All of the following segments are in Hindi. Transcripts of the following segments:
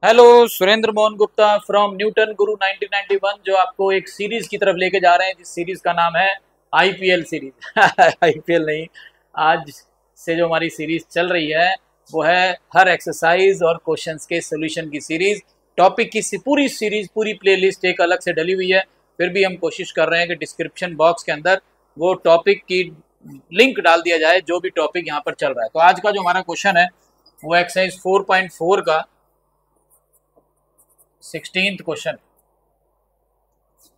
Hello, Surendra Mohan Gupta from Newton गुरु 1991 जो आपको एक सीरीज की तरफ लेके जा रहे हैं जिस सीरीज का नाम है आईपीएल सीरीज। आईपीएल नहीं, आज से जो हमारी सीरीज चल रही है वो है हर एक्सरसाइज और क्वेश्चंस के सॉल्यूशन की सीरीज। टॉपिक की पूरी सीरीज, पूरी प्लेलिस्ट एक अलग से डली हुई है। फिर भी हम कोशिश कर रहे हैं कि डिस्क्रिप्शन बॉक्स के अंदर वो टॉपिक की लिंक डाल दिया जाए जो भी टॉपिक यहाँ पर चल रहा है। तो आज का जो हमारा क्वेश्चन है वो एक्सरसाइज 4.4 का 16th क्वेश्चन,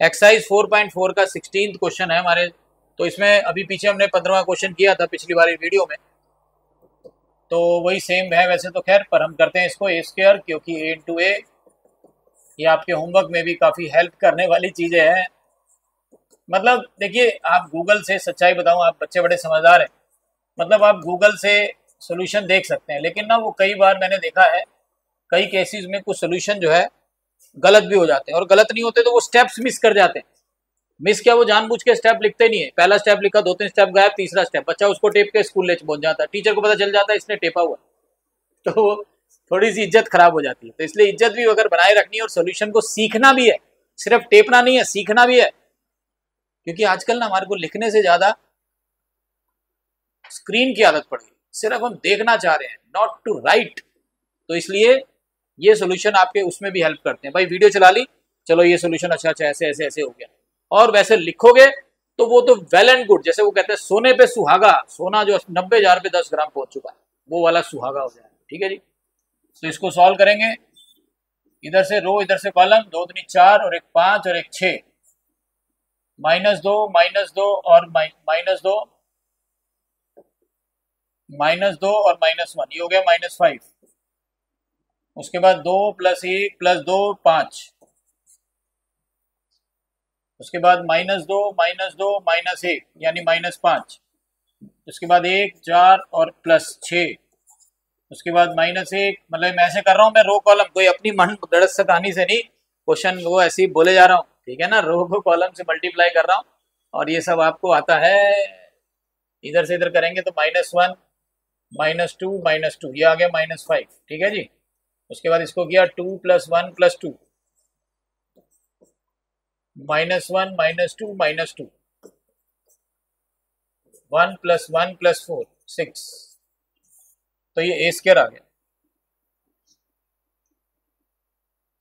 एक्सरसाइज 4.4 का 16th क्वेश्चन है हमारे। तो इसमें अभी पीछे हमने 15वां क्वेश्चन किया था पिछली बार वीडियो में, तो वही सेम है वैसे तो खैर, पर हम करते हैं इसको ए स्क्वायर क्योंकि ए इंटू ए ये आपके होमवर्क में भी काफ़ी हेल्प करने वाली चीज़ें हैं। मतलब देखिए, आप गूगल से, सच्चाई बताऊं, आप बच्चे बड़े समझदार हैं, मतलब आप गूगल से सोल्यूशन देख सकते हैं, लेकिन ना वो कई बार मैंने देखा है कई केसेस में कुछ सोल्यूशन जो है गलत भी हो जाते हैं, और गलत नहीं होते तो वो स्टेप्स मिस कर जाते हैं। मिस क्या, वो जानबूझ के स्टेप लिखते नहीं है। पहला स्टेप लिखा, 2-3 स्टेप गायब, तीसरा स्टेप बच्चा उसको टेप के स्कूल ले पहुंच जाता है, टीचर को पता चल जाता है इसने टेपा हुआ, तो थोड़ी सी इज्जत खराब हो जाती है। तो इसलिए इज्जत भी अगर बनाए रखनी है और सोल्यूशन को सीखना भी है, सिर्फ टेपना नहीं है, सीखना भी है। क्योंकि आजकल ना हमारे को लिखने से ज्यादा स्क्रीन की आदत पड़ गई, सिर्फ हम देखना चाह रहे हैं, नॉट टू राइट। तो इसलिए ये सोल्यूशन आपके उसमें भी हेल्प करते हैं। भाई वीडियो चला ली, चलो ये सोल्यूशन अच्छा अच्छा ऐसे ऐसे ऐसे हो गया, और वैसे लिखोगे तो वो तो वेल एंड गुड। जैसे वो कहते हैं सोने पे सुहागा, सोना जो 90,000 पे 10 ग्राम पहुंच चुका है वो वाला सुहागा हो जाए। ठीक है जी, तो इसको सॉल्व करेंगे। इधर से रो, इधर से कॉलम, 2 दूनी 4 और एक 5 और एक 6, -2 -2 और -2, -2 और -1, ये हो गया -5। उसके बाद 2 + 1 + 2 5, उसके बाद -2 -2 -1 यानी -5, उसके बाद 1 4 और +6, उसके बाद -1। मतलब मैं ऐसे कर रहा हूँ, मैं रो कॉलम, कोई अपनी मन दड़स से कहानी से नहीं, क्वेश्चन वो ऐसे ही बोले जा रहा हूँ, ठीक है ना। रो को कॉलम से मल्टीप्लाई कर रहा हूँ और ये सब आपको आता है। इधर से इधर करेंगे तो -1 -2 -2, ये आ गया -5। ठीक है जी, उसके बाद इसको किया 2 + 1 + 2, -1 -2 -2, 1 + 1 + 4 6, तो ये ए स्क्वायर आ गया।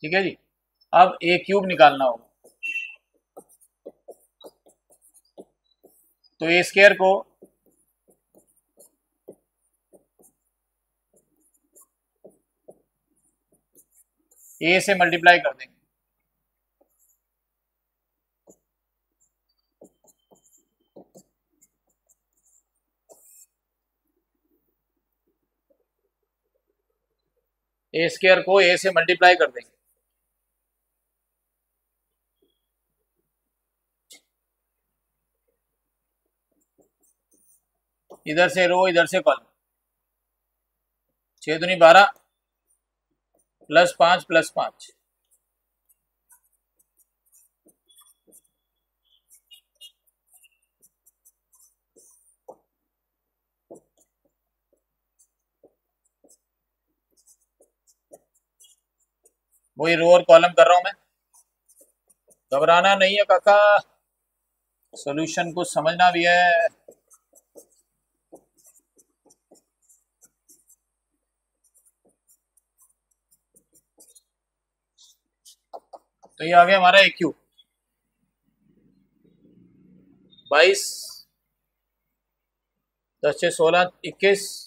ठीक है जी, अब ए क्यूब निकालना होगा। तो ए स्क्वायर को ए से मल्टीप्लाई कर देंगे, ए स्क्वायर को ए से मल्टीप्लाई कर देंगे। इधर से रो, इधर से कॉलम, 6 दूनी 12 +5 +5, वही रो और कॉलम कर रहा हूं मैं। घबराना नहीं है काका, सॉल्यूशन को समझना भी है। तो ये आ गया हमारा ए क्यूब, 22 10 6 16 21,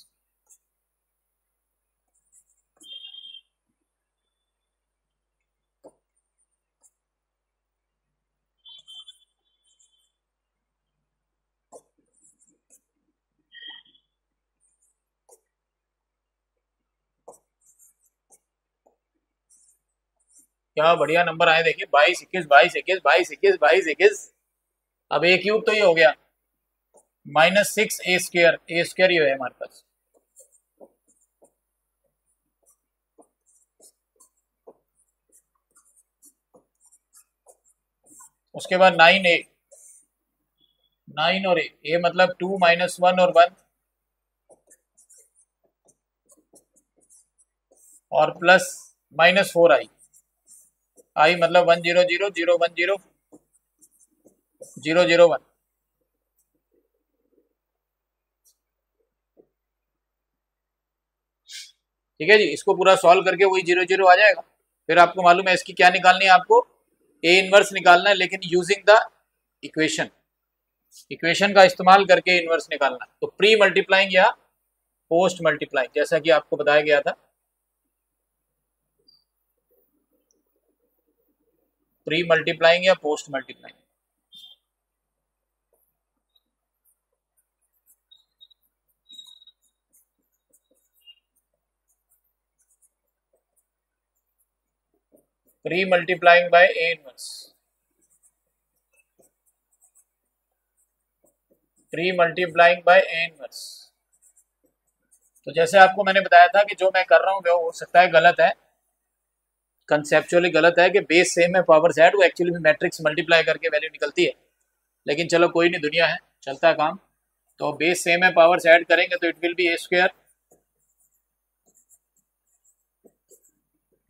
क्या बढ़िया नंबर आए देखिए, 22 21 22 21 22 21 22 21। अब ए क्यूब तो ये हो गया -6 ए स्क्वायर, ए स्क्वायर ये है हमारे पास। उसके बाद 9 ए, 9 और ए मतलब 2 -1 और 1 और प्लस -4i, i मतलब 1 0 0 0 1 0 0 0 1। ठीक है जी, इसको पूरा सॉल्व करके वही 0 0 आ जाएगा। फिर आपको मालूम है इसकी क्या निकालनी है, आपको ए इनवर्स निकालना है, लेकिन यूजिंग द इक्वेशन, इक्वेशन का इस्तेमाल करके इनवर्स निकालना है। तो प्री मल्टीप्लाइंग या पोस्ट मल्टीप्लाइंग, जैसा कि आपको बताया गया था, प्री मल्टीप्लाइंग या post multiplying. Pre multiplying by A inverse, pre multiplying by A inverse. तो जैसे आपको मैंने बताया था कि जो मैं कर रहा हूँ वो हो सकता है गलत है, कंसेप्चुअली गलत है कि बेस सेम है पावर्स ऐड, वो एक्चुअली में मैट्रिक्स मल्टीप्लाई करके वैल्यू निकलती है। लेकिन चलो कोई नहीं, दुनिया है, चलता है काम। तो बेस सेम है पावर्स ऐड करेंगे तो it will be A square,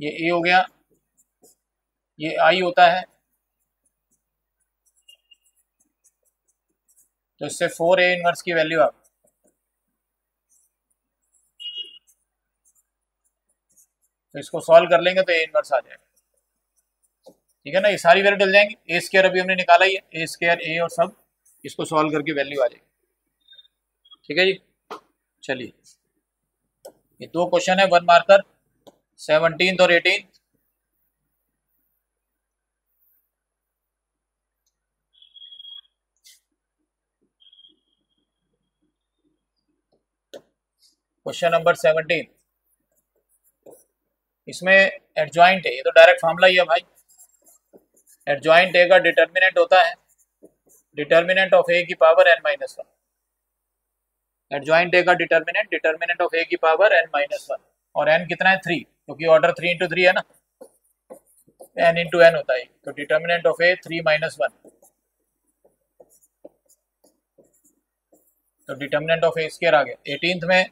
ये ए हो गया, ये आई होता है, तो इससे 4a इनवर्स की वैल्यू आप, तो इसको सॉल्व कर लेंगे तो ए इनवर्स आ जाएगा। ठीक है ना, ये सारी वैल्यू डल जाएंगी। ए स्क्वायर अभी हमने निकाला ही है, ए स्क्वायर ए और सब, इसको सॉल्व करके वैल्यू आ जाएगी। ठीक है जी, चलिए ये दो क्वेश्चन है, 1 मार्कर, 17th और 18th। क्वेश्चन नंबर 17, इसमें एडजॉइंट है, ये तो डायरेक्ट फार्मूला ही है भाई। एडजॉइंट ए का डिटर्मिनेंट होता है डिटर्मिनेंट ऑफ ए की पावर n-1। एडजॉइंट ए का डिटर्मिनेंट ऑफ ए की पावर n-1, और n कितना है 3, क्योंकि ऑर्डर 3 into 3 है ना, n into n होता है। तो डिटर्मिनेंट ऑफ ए 3-1, तो डिटर्मिनेंट ऑफ ए स्क्वायर आ गया। 18th में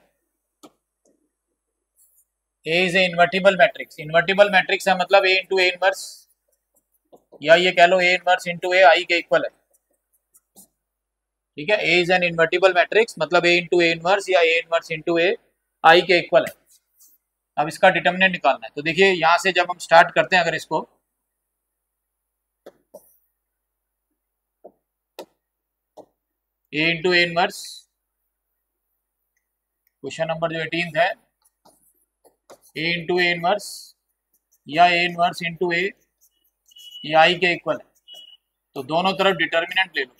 A is a invertible matrix, invertible matrix है मतलब ए इंटू ए इनवर्स, या ये कह लो ए इनवर्स इंटू ए आई के इक्वल है। ठीक है, ए इज एन इन्वर्टिबल मैट्रिक्स मतलब ए इंटू ए इनवर्स या ए इनवर्स इंटू ए आई के इक्वल है। अब इसका डिटर्मिनेंट निकालना है। तो देखिए यहां से जब हम स्टार्ट करते हैं, अगर इसको A into A inverse, question number जो 18th है, ए इंटू ए इनवर्स या ए इनवर्स इंटू ए या आई के इक्वल है, तो दोनों तरफ डिटर्मिनेंट ले लो,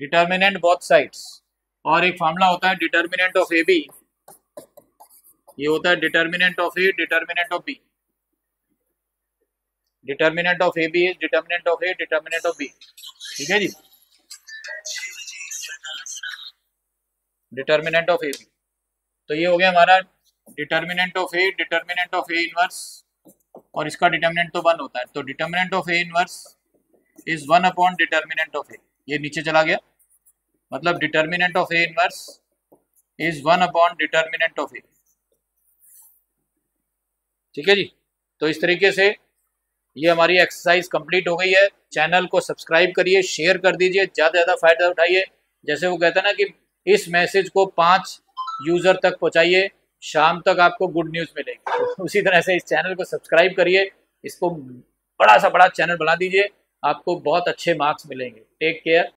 डिटर्मिनेंट बोथ साइड्स। और एक फार्मूला होता है डिटर्मिनेंट ऑफ ए बी, ये होता है determinant of A determinant of B, determinant of A B is determinant of A determinant of B. ठीक है जी, डिटर्मिनेंट ऑफ ए बी, तो ये हो गया हमारा डिटर्मिनेंट ऑफ ए इनवर्स, और इसका डिटर्मिनेंट तो 1 होता है, तो determinant of A inverse is 1 upon determinant of A, ये नीचे चला गया, मतलब determinant of A inverse is 1 upon determinant of A. ठीक है जी, तो इस तरीके से ये हमारी एक्सरसाइज कंप्लीट हो गई है। चैनल को सब्सक्राइब करिए, शेयर कर दीजिए, ज़्यादा से ज़्यादा फायदा उठाइए। जैसे वो कहता है ना कि इस मैसेज को 5 यूज़र तक पहुंचाइए, शाम तक आपको गुड न्यूज़ मिलेगी। उसी तरह से इस चैनल को सब्सक्राइब करिए, इसको बड़ा सा बड़ा चैनल बना दीजिए, आपको बहुत अच्छे मार्क्स मिलेंगे। Take care.